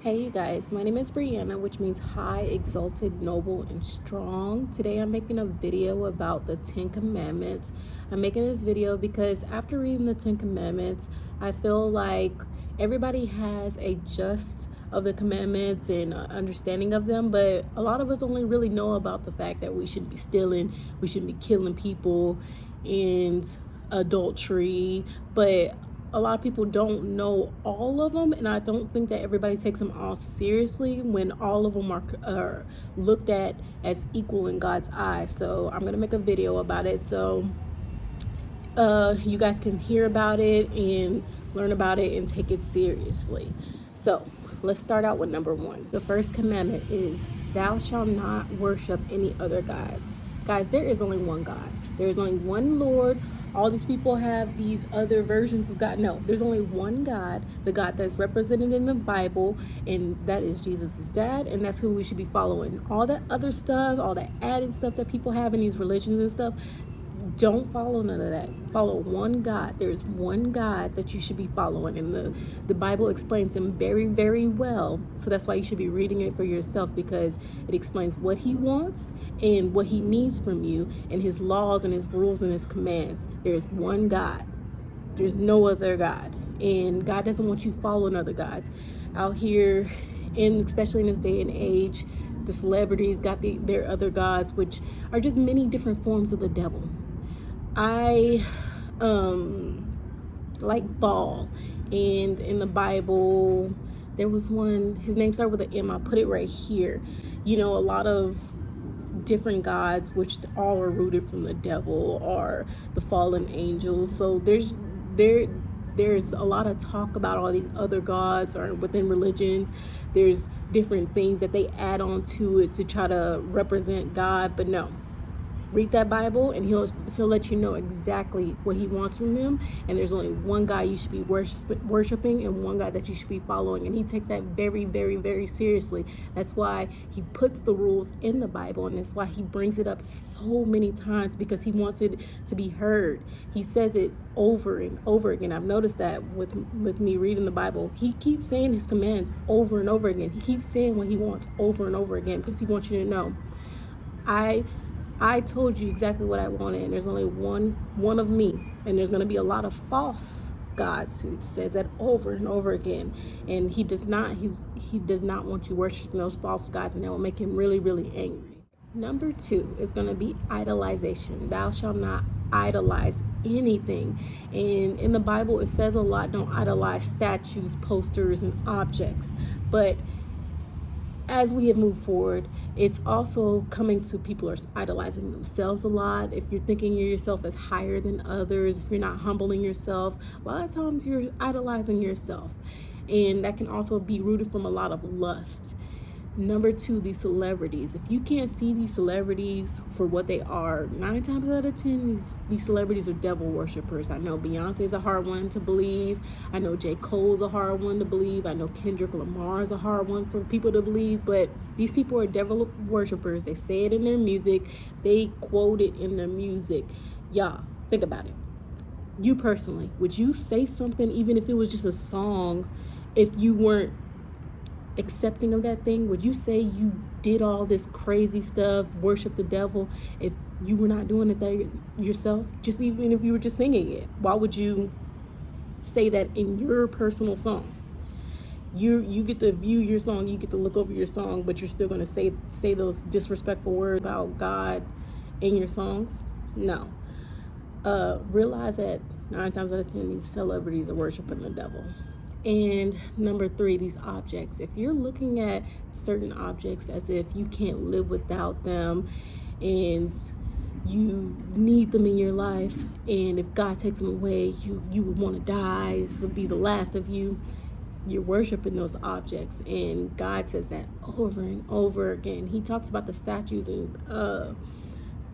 Hey you guys, my name is Brianna, which means high, exalted, noble, and strong. Today I'm making a video about the 10 commandments. I'm making this video because after reading the 10 commandments, I feel like everybody has a just of the commandments and understanding of them, but a lot of us only really know about the fact that we shouldn't be stealing, we shouldn't be killing people, and adultery, but a lot of people don't know all of them, and I don't think that everybody takes them all seriously when all of them are looked at as equal in God's eyes. So I'm gonna make a video about it so you guys can hear about it and learn about it and take it seriously. So let's start out with number one. The first commandment is, thou shalt not worship any other gods. Guys, there is only one God. There is only one Lord. All these people have these other versions of God. No, there's only one God, the God that's represented in the Bible, and that is Jesus' dad, and that's who we should be following. All that other stuff, all that added stuff that people have in these religions and stuff, don't follow none of that. Follow one God. There's one God that you should be following, and the Bible explains him very, very well. So that's why you should be reading it for yourself, because it explains what he wants and what he needs from you, and his laws and his rules and his commands. There's one God. There's no other God, and God doesn't want you following other gods out here, and especially in this day and age. The celebrities got their other gods, which are just many different forms of the devil. I like Baal, and in the Bible there was one, his name started with an M. I put it right here. You know, a lot of different gods, which all are rooted from the devil, or the fallen angels. So there's a lot of talk about all these other gods, or within religions there's different things that they add on to it to try to represent God. But no, read that Bible and he'll let you know exactly what he wants from them. And there's only one God you should be worshiping, and one God that you should be following, and he takes that very, very, very seriously. That's why he puts the rules in the Bible, and that's why he brings it up so many times, because he wants it to be heard. He says it over and over again. I've noticed that with me reading the Bible. He keeps saying his commands over and over again. He keeps saying what he wants over and over again, because he wants you to know, I told you exactly what I wanted, and there's only one of me, and there's going to be a lot of false gods. He says that over and over again, and he does not want you worshiping those false gods, and that will make him really, really angry. Number two is going to be idolization. Thou shalt not idolize anything. And in the Bible it says a lot, don't idolize statues, posters, and objects. But as we have moved forward, it's also coming to people are idolizing themselves a lot. If you're thinking of yourself as higher than others, if you're not humbling yourself, a lot of times you're idolizing yourself. And that can also be rooted from a lot of lust. Number two, these celebrities. If you can't see these celebrities for what they are, 9 times out of 10, these celebrities are devil worshippers. I know Beyonce is a hard one to believe. I know J. Cole's a hard one to believe. I know Kendrick Lamar is a hard one for people to believe. But these people are devil worshippers. They say it in their music. They quote it in their music. Y'all, think about it. You personally, would you say something, even if it was just a song, if you weren't accepting of that thing? Would you say you did all this crazy stuff, worship the devil, if you were not doing it yourself? Just even if you were just singing it, why would you say that in your personal song? You get to view your song, you get to look over your song, but you're still going to say those disrespectful words about God in your songs? No. Realize that 9 times out of 10 these celebrities are worshiping the devil. And number three, these objects. If you're looking at certain objects as if you can't live without them, and you need them in your life, and if God takes them away, you would want to die, this will be the last of you, you're worshiping those objects. And God says that over and over again. He talks about the statues and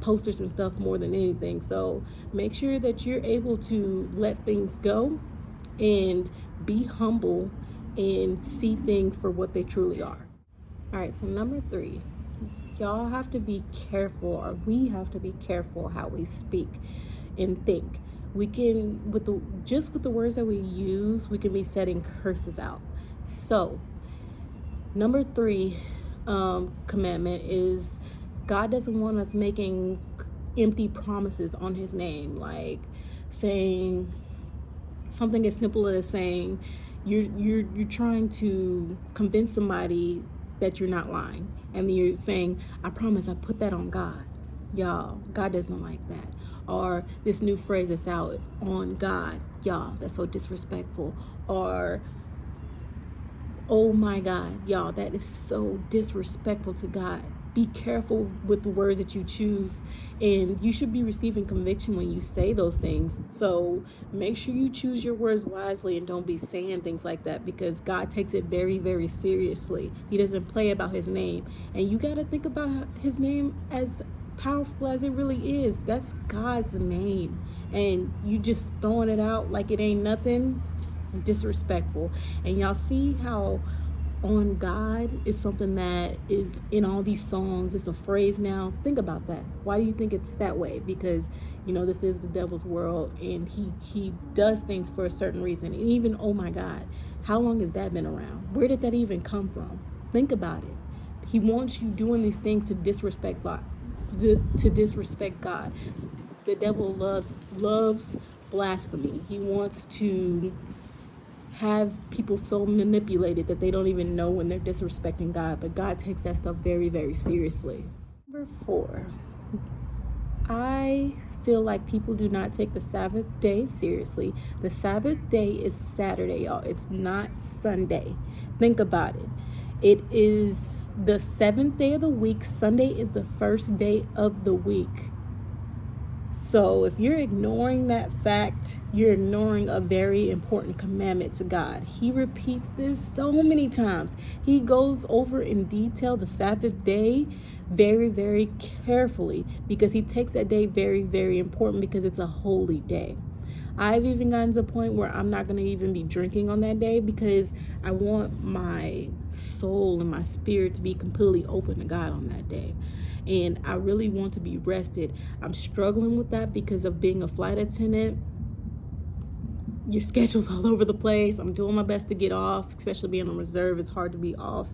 posters and stuff more than anything. So make sure that you're able to let things go and be humble and see things for what they truly are. All right, so number three, y'all have to be careful, or we have to be careful how we speak and think. We can, with the words that we use, we can be setting curses out. So Number 3 commandment is God doesn't want us making empty promises on his name, like saying something as simple as saying you're trying to convince somebody that you're not lying, and then you're saying, I promise I put that on God. Y'all, God doesn't like that. Or this new phrase that's out, on God. Y'all, that's so disrespectful. Or, oh my God, y'all, that is so disrespectful to God. Be careful with the words that you choose, and you should be receiving conviction when you say those things. So make sure you choose your words wisely and don't be saying things like that, because God takes it very, very seriously. He doesn't play about his name, and you got to think about his name as powerful as it really is. That's God's name, and you just throwing it out like it ain't nothing. Disrespectful. And y'all see how on God is something that is in all these songs. It's a phrase now. Think about that. Why do you think it's that way? Because this is the devil's world, and he does things for a certain reason. And even, oh my God, how long has that been around? Where did that even come from? Think about it. He wants you doing these things to disrespect God. To disrespect God. The devil loves blasphemy. He wants to have people so manipulated that they don't even know when they're disrespecting God. But God takes that stuff very, very seriously. Number 4, I feel like people do not take the Sabbath day seriously. The Sabbath day is Saturday, y'all. It's not Sunday. Think about it. It is the 7th day of the week. Sunday is the first day of the week. So if you're ignoring that fact, you're ignoring a very important commandment to God. He repeats this so many times. He goes over in detail the Sabbath day very, very carefully, because he takes that day very, very important, because it's a holy day. I've even gotten to the point where I'm not going to even be drinking on that day, because I want my soul and my spirit to be completely open to God on that day. And I really want to be rested. I'm struggling with that because of being a flight attendant. Your schedule's all over the place. I'm doing my best to get off, especially being on reserve. It's hard to be off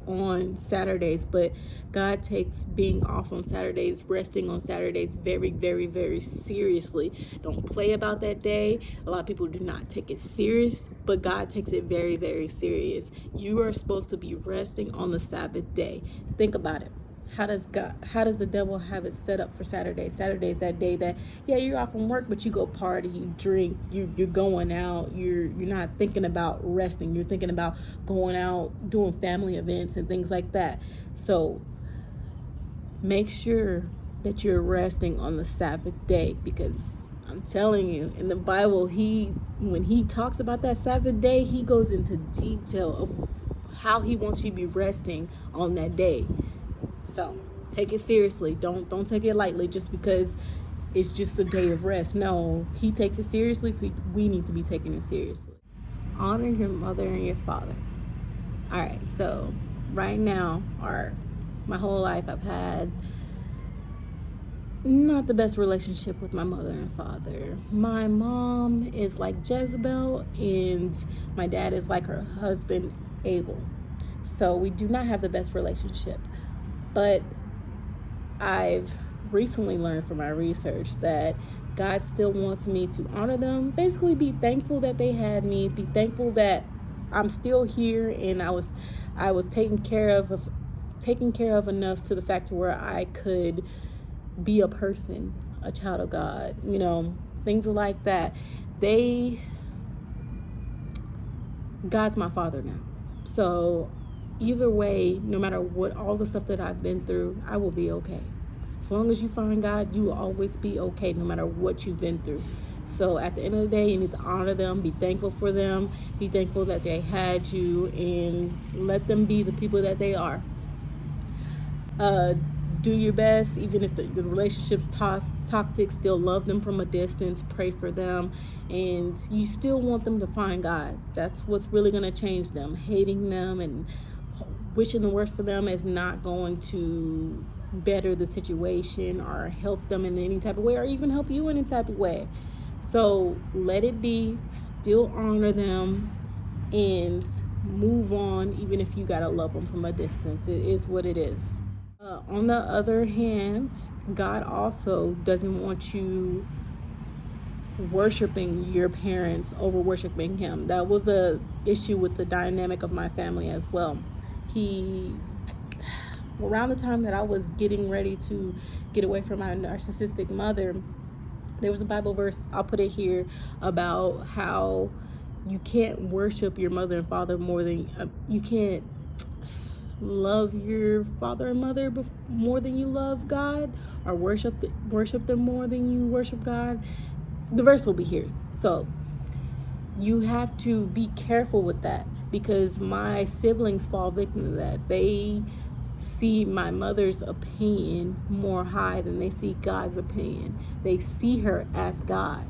on Saturdays, but God takes being off on Saturdays, resting on Saturdays very, very, very seriously. Don't play about that day. A lot of people do not take it serious, but God takes it very, very serious. You are supposed to be resting on the Sabbath day. Think about it. How does the devil have it set up for Saturday? Saturday is that day that, yeah, you're off from work, but you go party, you drink, you're going out, you're not thinking about resting. You're thinking about going out, doing family events and things like that. So make sure that you're resting on the Sabbath day, because I'm telling you, in the Bible, when he talks about that Sabbath day, he goes into detail of how he wants you to be resting on that day. So take it seriously. Don't take it lightly just because it's just a day of rest. No, he takes it seriously, so we need to be taking it seriously. Honor your mother and your father. All right, so right now, my whole life, I've had not the best relationship with my mother and father. My mom is like Jezebel, and my dad is like her husband, Abel. So we do not have the best relationship. But I've recently learned from my research that God still wants me to honor them. Basically, be thankful that they had me. Be thankful that I'm still here, and I was taken care of enough to the fact to where I could be a person, a child of God. Things like that. God's my father now. So either way, no matter what, all the stuff that I've been through, I will be okay. As long as you find God, you will always be okay, no matter what you've been through. So at the end of the day, you need to honor them, be thankful for them, be thankful that they had you, and let them be the people that they are. Do your best, even if the relationship's toxic, still love them from a distance, pray for them, and you still want them to find God. That's what's really going to change them. Hating them and wishing the worst for them is not going to better the situation or help them in any type of way, or even help you in any type of way. So let it be, still honor them, and move on, even if you gotta love them from a distance. It is what it is. On the other hand, God also doesn't want you worshiping your parents over worshiping him. That was a issue with the dynamic of my family as well. He, around the time that I was getting ready to get away from my narcissistic mother, there was a Bible verse, I'll put it here, about how you can't worship your mother and father more than you can't love your father and mother more than you love God, or worship them more than you worship God. The verse will be here. So you have to be careful with that, because my siblings fall victim to that. They see my mother's opinion more high than they see God's opinion. They see her as God,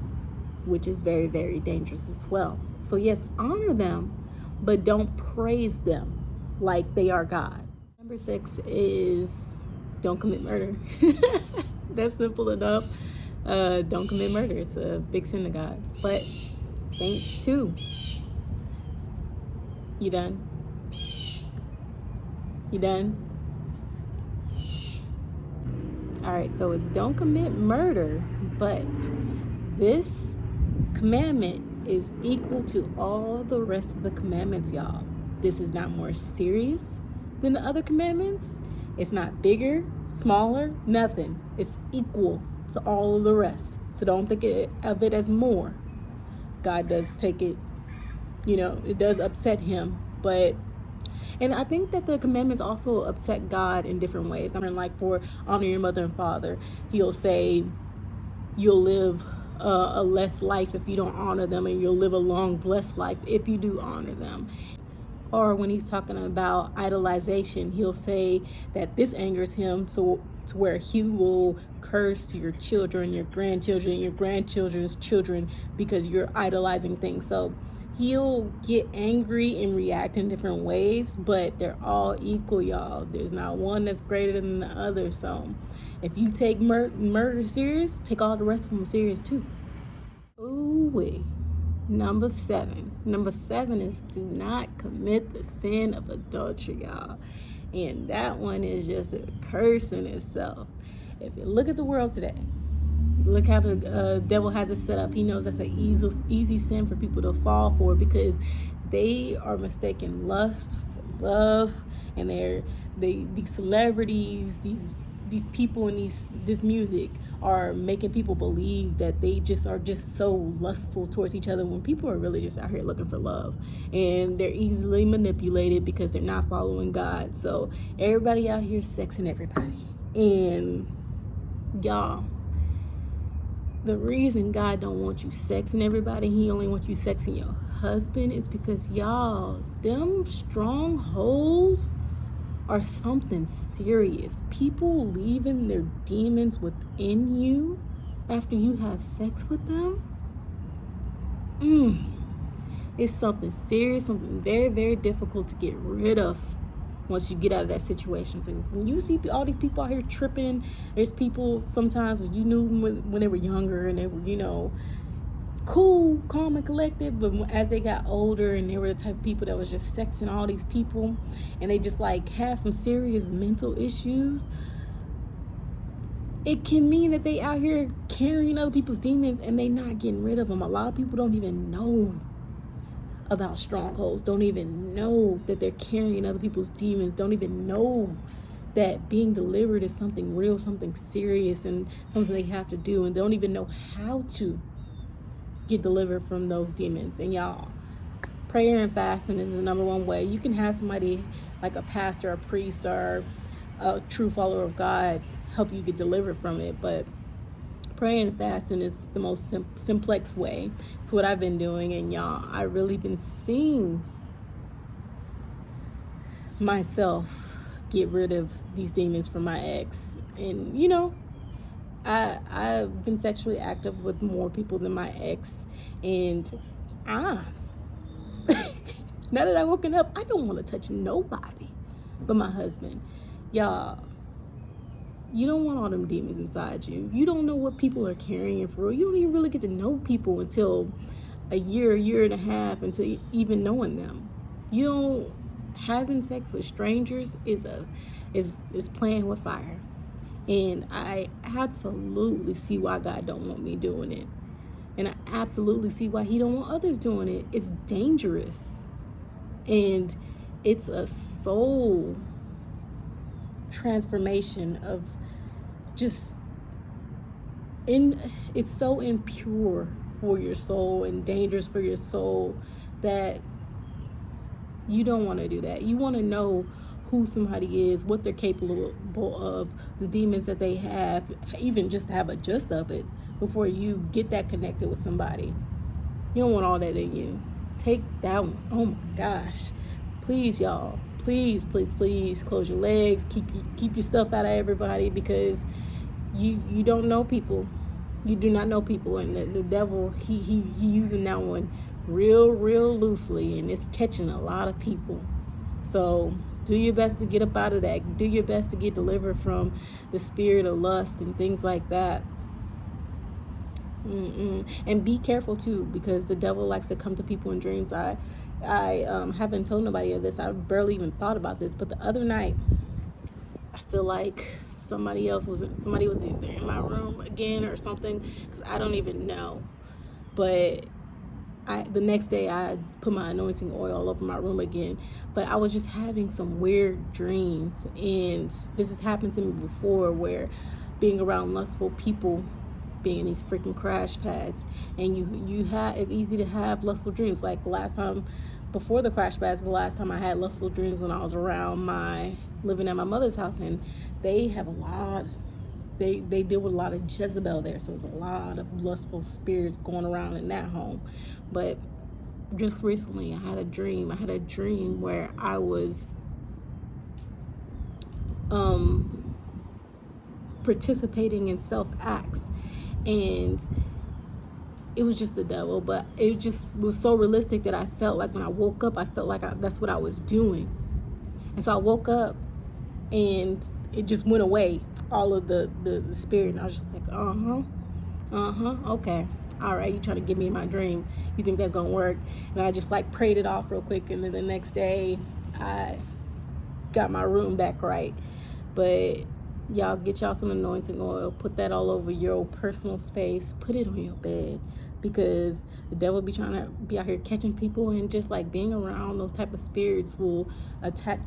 which is very, very dangerous as well. So yes, honor them, but don't praise them like they are God. Number 6 is don't commit murder. That's simple enough. Don't commit murder. It's a big sin to God. But think 2. You done? You done? All right, so it's don't commit murder, but this commandment is equal to all the rest of the commandments, y'all. This is not more serious than the other commandments. It's not bigger, smaller, nothing. It's equal to all of the rest. So don't think of it as more. God does take it, it does upset him, and I think that the commandments also upset God in different ways. I mean, like for honor your mother and father, he'll say you'll live a less life if you don't honor them, and you'll live a long, blessed life if you do honor them. Or when he's talking about idolization, he'll say that this angers him to where he will curse to your children, your grandchildren, your grandchildren's children, because you're idolizing things. So he'll get angry and react in different ways, but they're all equal, y'all. There's not one that's greater than the other. So if you take murder serious, take all the rest of them serious too. Ooh wee. Number 7. Number 7 is do not commit the sin of adultery, y'all. And that one is just a curse in itself. If you look at the world today, look how the devil has it set up. He knows that's an easy sin for people to fall for, because they are mistaking lust for love, and these celebrities, these people in this music are making people believe that they are just so lustful towards each other, when people are really just out here looking for love, and they're easily manipulated because they're not following God. So everybody out here sexing everybody. And y'all, the reason God don't want you sexing everybody, he only wants you sexing your husband, is because y'all, them strongholds are something serious. People leaving their demons within you after you have sex with them, it's something serious, something very, very difficult to get rid of once you get out of that situation. So when you see all these people out here tripping, there's people sometimes when you knew when they were younger and they were, cool, calm, and collected, but as they got older and they were the type of people that was just sexing all these people, and they just like have some serious mental issues, it can mean that they out here carrying other people's demons and they not getting rid of them. A lot of people don't even know about strongholds, don't even know that they're carrying other people's demons, don't even know that being delivered is something real, something serious, and something they have to do, and they don't even know how to get delivered from those demons. And y'all, prayer and fasting is the number one way. You can have somebody like a pastor, a priest, or a true follower of God help you get delivered from it, but praying and fasting is the most simplex way. It's what I've been doing, and y'all, I really been seeing myself get rid of these demons from my ex. And I've been sexually active with more people than my ex, and now that I've woken up, I don't want to touch nobody but my husband. Y'all, you don't want all them demons inside you. You don't know what people are carrying for real. You don't even really get to know people until a year and a half into even knowing them. You don't having sex with strangers is playing with fire. And I absolutely see why God don't want me doing it. And I absolutely see why he don't want others doing it. It's dangerous. And it's a soul transformation of just it's so impure for your soul and dangerous for your soul that you don't want to do that. You want to know who somebody is, what they're capable of, the demons that they have, even just to have a gist of it before you get that connected with somebody. You don't want all that in you. Take that one. Oh my gosh. Please, y'all. Please, please, please close your legs. Keep your stuff out of everybody, because you don't know people. You do not know people, and the devil, he using that one real loosely, and it's catching a lot of people. So do your best to get up out of that. Do your best to get delivered from the spirit of lust and things like that. And be careful too, because the devil likes to come to people in dreams. I haven't told nobody of this. I barely even thought about this, but the other night I feel like somebody was either in my room again or something, because I don't even know. But the next day I put my anointing oil all over my room again. But I was just having some weird dreams, and this has happened to me before, where being around lustful people, being in these freaking crash pads, and it's easy to have lustful dreams. Like last time, before the crash pads, the last time I had lustful dreams when I was living at my mother's house, and they have a lot. They deal with a lot of Jezebel there, so there's a lot of lustful spirits going around in that home. But just recently, I had a dream. Where I was participating in self acts, and it was just the devil. But it just was so realistic that I felt like when I woke up, I felt like that's what I was doing. And so I woke up, and it just went away, all of the spirit, and I was just like, okay, all right, you trying to get me in my dream, you think that's gonna work? And I just like prayed it off real quick, and then the next day I got my room back right. But y'all, get y'all some anointing oil, put that all over your personal space, put it on your bed, because the devil be trying to be out here catching people, and just like being around those type of spirits will try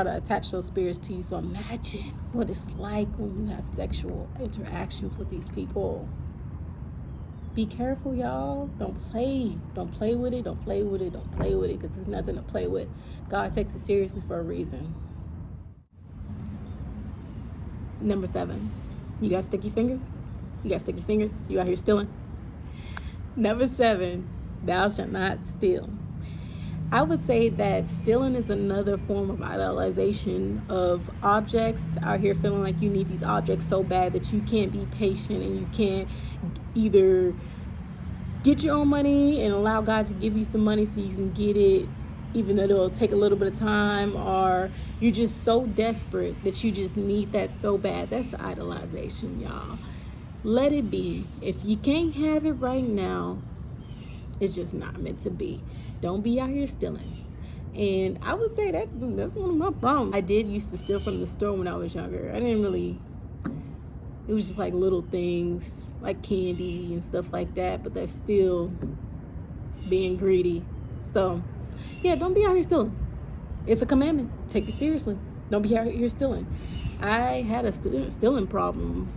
to attach those spirits to you. So imagine what it's like when you have sexual interactions with these people. Be careful, y'all. Don't play with it, because there's nothing to play with. God takes it seriously for a reason. Number 7, you got sticky fingers? You out here stealing? Number 7, thou shalt not steal. I would say that stealing is another form of idolization of objects. Out here feeling like you need these objects so bad that you can't be patient, and you can't either get your own money and allow God to give you some money so you can get it, even though it'll take a little bit of time, or you're just so desperate that you just need that so bad. That's idolization, y'all. Let it be. If you can't have it right now, it's just not meant to be. Don't be out here stealing. And I would say that's one of my problems. I did used to steal from the store when I was younger. It was just like little things like candy and stuff like that, but that's still being greedy. So yeah, don't be out here stealing. It's a commandment. Take it seriously. Don't be out here stealing. I had a stealing problem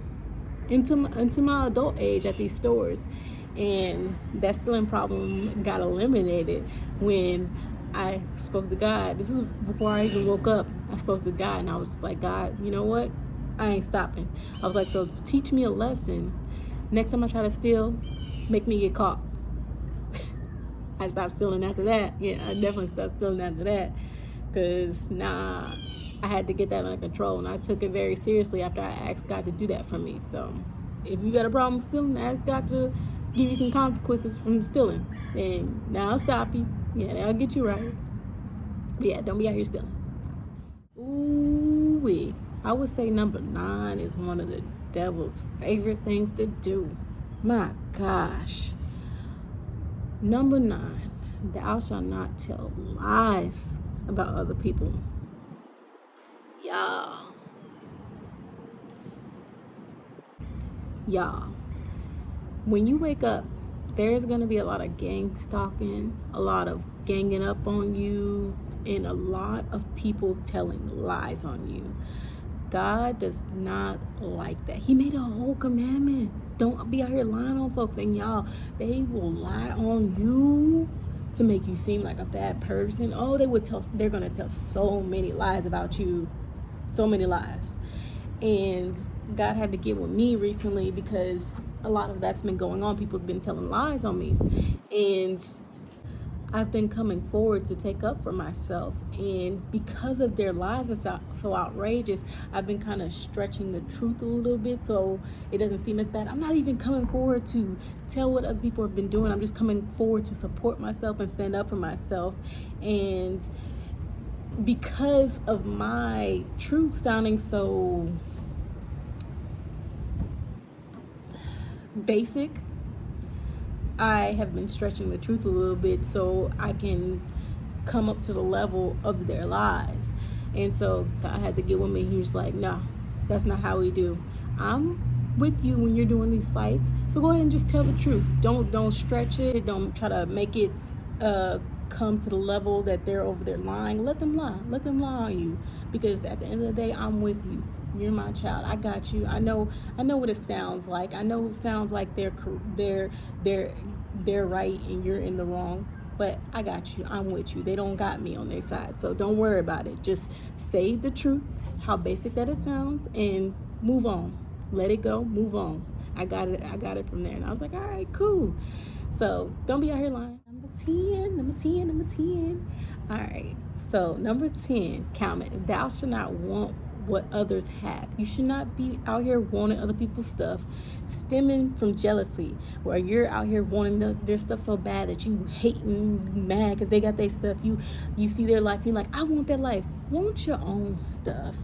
into my adult age at these stores, and that stealing problem got eliminated when I spoke to God. This is before I even woke up. I spoke to God, and I was like, God, you know what? I ain't stopping. I was like, so teach me a lesson. Next time I try to steal, make me get caught. I stopped stealing after that. Yeah, I definitely stopped stealing after that, because I had to get that under control, and I took it very seriously after I asked God to do that for me. So if you got a problem stealing, ask God to give you some consequences from stealing, and now I'll stop you. Yeah, that'll get you right. But yeah, don't be out here stealing. Ooh-wee. I would say number 9 is one of the devil's favorite things to do. My gosh. Number 9. Thou shalt not tell lies about other people. Y'all. Y'all. When you wake up, there's going to be a lot of gang stalking, a lot of ganging up on you, and a lot of people telling lies on you. God does not like that. He made a whole commandment. Don't be out here lying on folks. And y'all, they will lie on you to make you seem like a bad person. Oh, they're going to tell so many lies about you. So many lies. And God had to get with me recently because a lot of that's been going on. People have been telling lies on me. And I've been coming forward to take up for myself, and because of their lies are so outrageous, I've been kind of stretching the truth a little bit so it doesn't seem as bad. I'm not even coming forward to tell what other people have been doing. I'm just coming forward to support myself and stand up for myself. And because of my truth sounding so basic, I have been stretching the truth a little bit so I can come up to the level of their lies. And so God had to get with me. He was like, no, that's not how we do. I'm with you when you're doing these fights, so go ahead and just tell the truth. Don't stretch it. Don't try to make it come to the level that they're over there lying. Let them lie on you, because at the end of the day, I'm with you. You're my child. I got you. I know what it sounds like. I know it sounds like they're right and you're in the wrong, but I got you. I'm with you. They don't got me on their side, so don't worry about it. Just say the truth, how basic that it sounds, and move on. Let it go. Move on. I got it from there. And I was like, all right, cool. So don't be out here lying. Number 10. All right. So number 10, count it. Thou shalt not want what others have. You should not be out here wanting other people's stuff, stemming from jealousy, where you're out here wanting their stuff so bad that you hating, mad because they got their stuff. You see their life, you're like, I want that life. Want your own stuff.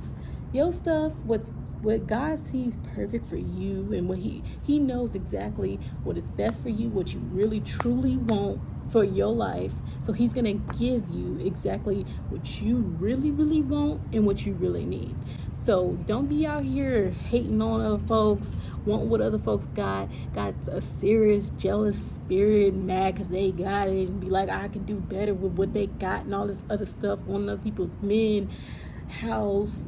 Your stuff, what God sees perfect for you, and what he knows exactly what is best for you, what you really truly want for your life. So he's gonna give you exactly what you really want and what you really need. So don't be out here hating on other folks, want what other folks got a serious jealous spirit, mad because they got it, and be like, I can do better with what they got, and all this other stuff, wanting other people's men, house,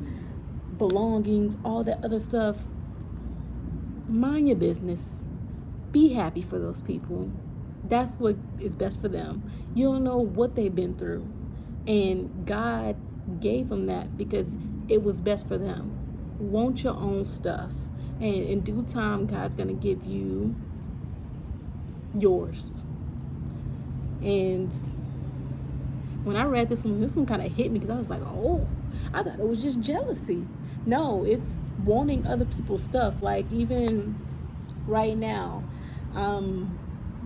belongings, all that other stuff. Mind your business. Be happy for those people. That's what is best for them. You don't know what they've been through, and God gave them that because it was best for them. Want your own stuff, and in due time, God's gonna give you yours. And when I read this one kind of hit me, because I was like, oh, I thought it was just jealousy. No, it's wanting other people's stuff. Like, even right now,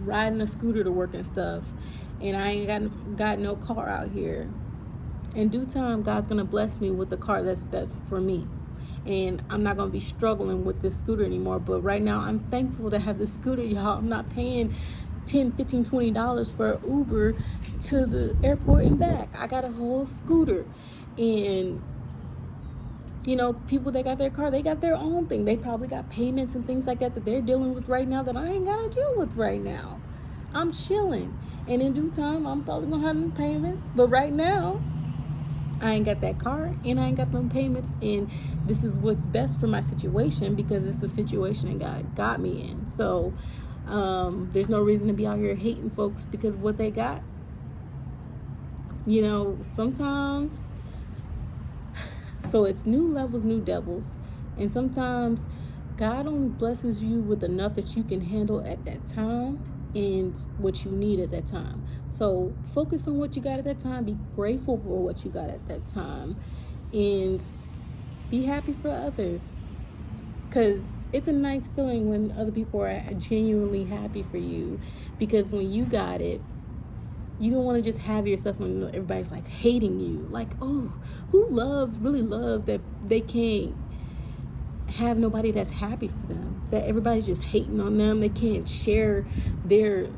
riding a scooter to work and stuff, and I ain't got no car out here. In due time, God's gonna bless me with the car that's best for me, and I'm not gonna be struggling with this scooter anymore. But right now, I'm thankful to have this scooter, y'all. I'm not paying $10, $15, $20 for Uber to the airport and back. I got a whole scooter. And people that got their car, they got their own thing. They probably got payments and things like that they're dealing with right now that I ain't gotta deal with right now. I'm chilling, and in due time, I'm probably gonna have them payments. But right now, I ain't got that car, and I ain't got them payments, and this is what's best for my situation, because it's the situation that God got me in. So there's no reason to be out here hating folks because what they got. Sometimes. So it's new levels, new devils. And sometimes God only blesses you with enough that you can handle at that time and what you need at that time. So focus on what you got at that time. Be grateful for what you got at that time. And be happy for others. Because it's a nice feeling when other people are genuinely happy for you. Because when you got it, you don't want to just have yourself when everybody's like hating you. Like, oh, who really loves that they can't have nobody that's happy for them? That everybody's just hating on them. They can't share their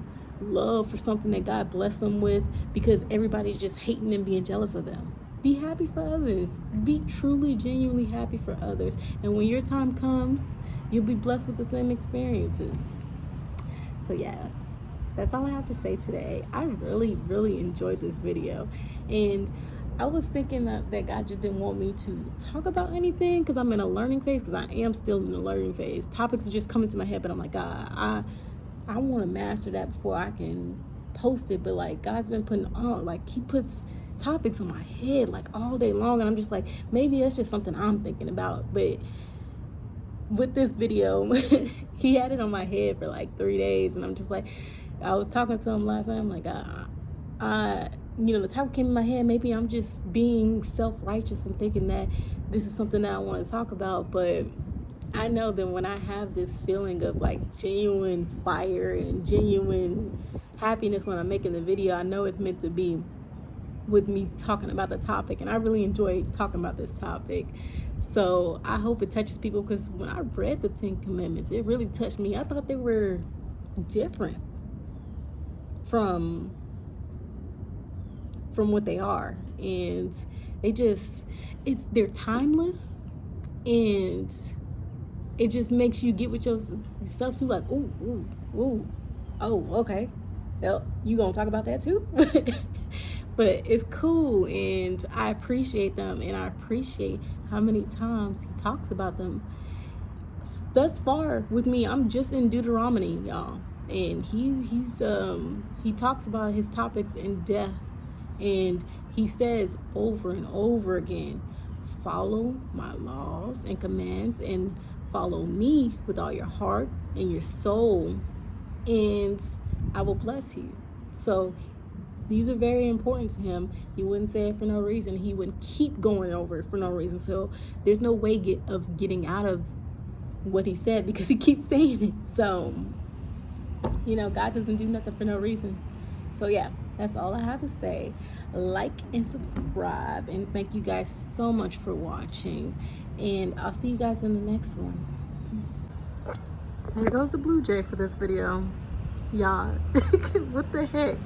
love for something that God blessed them with because everybody's just hating and being jealous of them. Be happy for others. Be truly, genuinely happy for others. And when your time comes, you'll be blessed with the same experiences. So yeah, that's all I have to say today. I really, really enjoyed this video. And I was thinking that God just didn't want me to talk about anything because I'm in a learning phase, because I am still in a learning phase. Topics are just coming to my head, but I'm like, God, I want to master that before I can post it. But like, God's been putting on, like, he puts topics on my head like all day long, and I'm just like, maybe that's just something I'm thinking about. But with this video, he had it on my head for like 3 days, and I'm just like, I was talking to him last night. I'm like, the topic came in my head. Maybe I'm just being self-righteous and thinking that this is something that I want to talk about. But I know that when I have this feeling of like genuine fire and genuine happiness when I'm making the video, I know it's meant to be with me talking about the topic. And I really enjoy talking about this topic. So I hope it touches people, because when I read the 10 Commandments, it really touched me. I thought they were different from what they are, and they're timeless, and it just makes you get with yourself too, like, ooh, oh, okay, well, you gonna talk about that too? But it's cool, and I appreciate them, and I appreciate how many times he talks about them. Thus far with me, I'm just in Deuteronomy, y'all, and he talks about his topics in depth, and he says over and over again, follow my laws and commands, and follow me with all your heart and your soul, and I will bless you. So these are very important to him. He wouldn't say it for no reason. He would keep going over it for no reason. So there's no way of getting out of what he said, because he keeps saying it. So, God doesn't do nothing for no reason. So yeah, that's all I have to say. Like and subscribe, and thank you guys so much for watching, and I'll see you guys in the next one. Peace. There goes the Blue Jay for this video, y'all. What the heck?